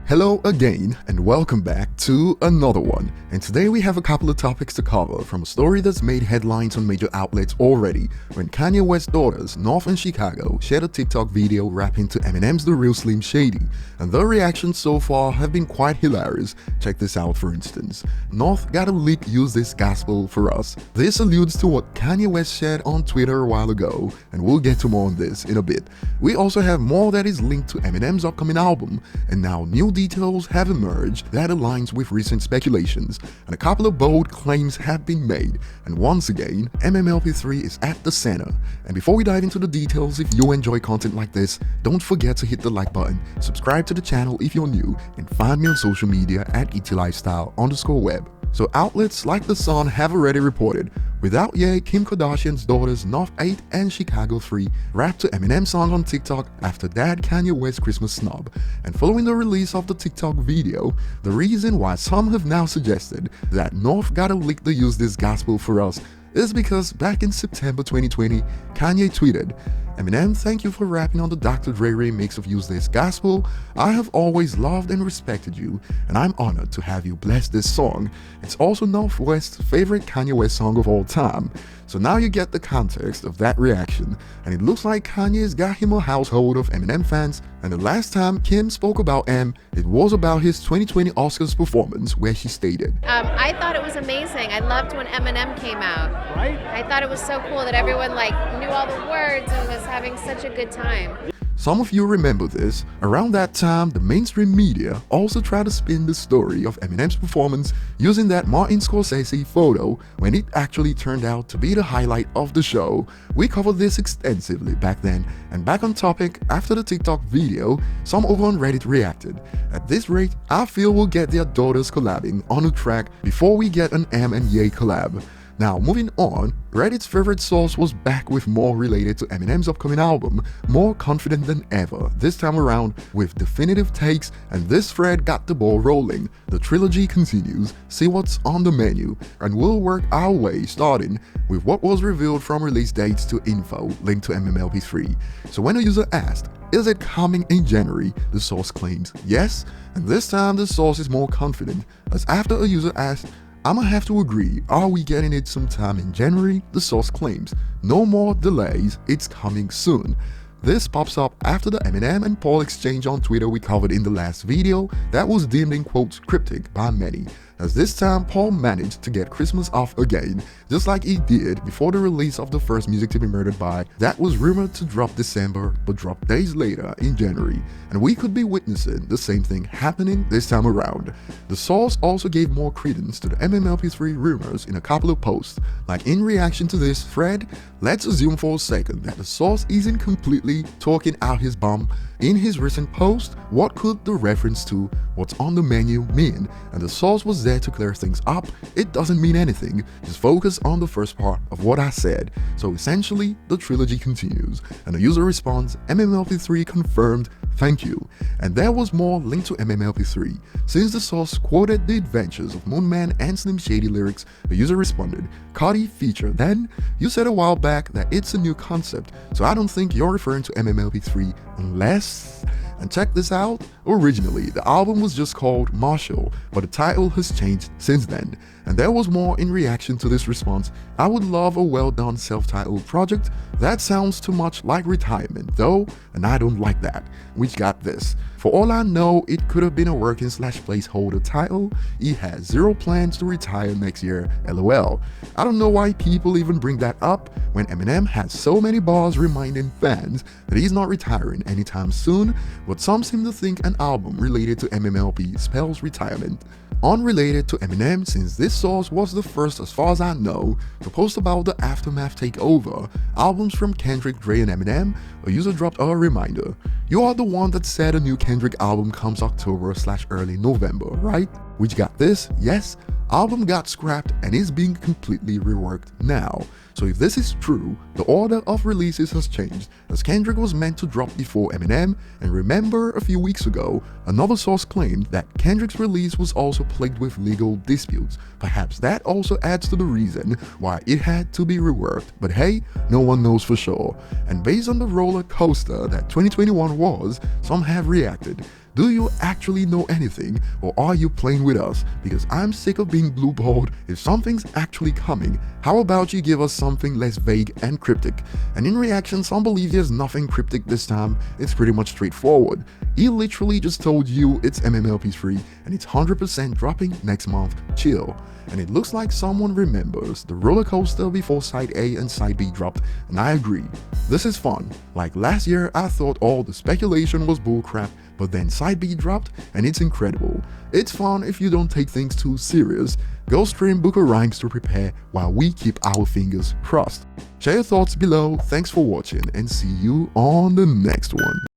Hello again and welcome back to another one, and today we have a couple of topics to cover from a story that's made headlines on major outlets already when Kanye West's daughters North and Chicago shared a TikTok video rapping to Eminem's The Real Slim Shady, and the reactions so far have been quite hilarious. Check this out for instance. North got a leak use this gospel for us. This alludes to what Kanye West shared on Twitter a while ago, and we'll get to more on this in a bit. We also have more that is linked to Eminem's upcoming album, and now new details have emerged that aligns with recent speculations, and a couple of bold claims have been made, and once again, MMLP3 is at the center. And before we dive into the details, if you enjoy content like this, don't forget to hit the like button, subscribe to the channel if you're new, and find me on social media at ETLifestyle_web. So outlets like The Sun have already reported, without Ye, Kim Kardashian's daughters North 8 and Chicago 3 rapped to Eminem song on TikTok after Dad Kanye West's Christmas snub. And following the release of the TikTok video, the reason why some have now suggested that North gotta leak the use this gospel for us is because back in September 2020, Kanye tweeted, "Eminem, thank you for rapping on the Dr. Dre remix of Use This Gospel. I have always loved and respected you, and I'm honored to have you bless this song. It's also Northwest's favorite Kanye West song of all time." So now you get the context of that reaction, and it looks like Kanye's got him a household of Eminem fans, and the last time Kim spoke about M, it was about his 2020 Oscars performance where she stated, I thought it was amazing. I loved when Eminem came out. Right? I thought it was so cool that everyone knew all the words and was having such a good time. Some of you remember this. Around that time, the mainstream media also tried to spin the story of Eminem's performance using that Martin Scorsese photo when it actually turned out to be the highlight of the show. We covered this extensively back then, and back on topic, after the TikTok video, some over on Reddit reacted. At this rate, I feel we'll get their daughters collabing on a track before we get an M and Ye collab. Now, moving on, Reddit's favorite source was back with more related to Eminem's upcoming album, more confident than ever, this time around with definitive takes, and this thread got the ball rolling. The trilogy continues, see what's on the menu, and we'll work our way starting with what was revealed from release dates to info linked to MMLP3. So when a user asked, "Is it coming in January?" the source claims yes, and this time the source is more confident, as after a user asked, "I'ma have to agree, are we getting it sometime in January?" the source claims, "No more delays, it's coming soon." This pops up after the Eminem and Paul exchange on Twitter we covered in the last video that was deemed in quotes cryptic by many, as this time Paul managed to get Christmas off again, just like he did before the release of the first Music to Be Murdered By that was rumored to drop December but dropped days later in January, and we could be witnessing the same thing happening this time around. The source also gave more credence to the MMLP3 rumors in a couple of posts, like in reaction to this thread, let's assume for a second that the source isn't completely talking out his bum. In his recent post, what could the reference to what's on the menu mean? And the source was there to clear things up. It doesn't mean anything, just focus on the first part of what I said. So essentially, the trilogy continues, and the user responds, MMLP3 confirmed, thank you. And there was more linked to MMLP3. Since the source quoted the adventures of Moonman and Slim Shady lyrics, the user responded, Cardi feature then? You said a while back that it's a new concept, so I don't think you're referring to MMLP3 unless... And check this out, originally the album was just called Marshall, but the title has changed since then. And there was more in reaction to this response. I would love a well-done self-titled project. That sounds too much like retirement though, and I don't like that. Which got this. For all I know, it could have been a working/placeholder title. He has zero plans to retire next year, lol. I don't know why people even bring that up when Eminem has so many bars reminding fans that he's not retiring anytime soon, but some seem to think an album related to MMLP spells retirement. Unrelated to Eminem, since this source was the first as far as I know to post about the Aftermath Takeover albums from Kendrick, Dre and Eminem, a user dropped a reminder. You are the one that said a new Kendrick album comes October/early November, right? Which got this, yes, album got scrapped and is being completely reworked now. So if this is true, the order of releases has changed, as Kendrick was meant to drop before Eminem, and remember a few weeks ago, another source claimed that Kendrick's release was also plagued with legal disputes. Perhaps that also adds to the reason why it had to be reworked, but hey, no one knows for sure. And based on the roller coaster that 2021 was, some have reacted. Do you actually know anything, or are you playing with us? Because I'm sick of being blueballed. If something's actually coming, how about you give us something less vague and cryptic? And in reaction, some believe there's nothing cryptic this time, it's pretty much straightforward. He literally just told you it's MMLP free and it's 100% dropping next month, chill. And it looks like someone remembers the roller coaster before Side A and Side B dropped, and I agree. This is fun. Like last year, I thought all the speculation was bullcrap, but then Side B dropped and it's incredible. It's fun if you don't take things too serious. Go stream Book of Rhymes to prepare while we keep our fingers crossed. Share your thoughts below, thanks for watching, and see you on the next one.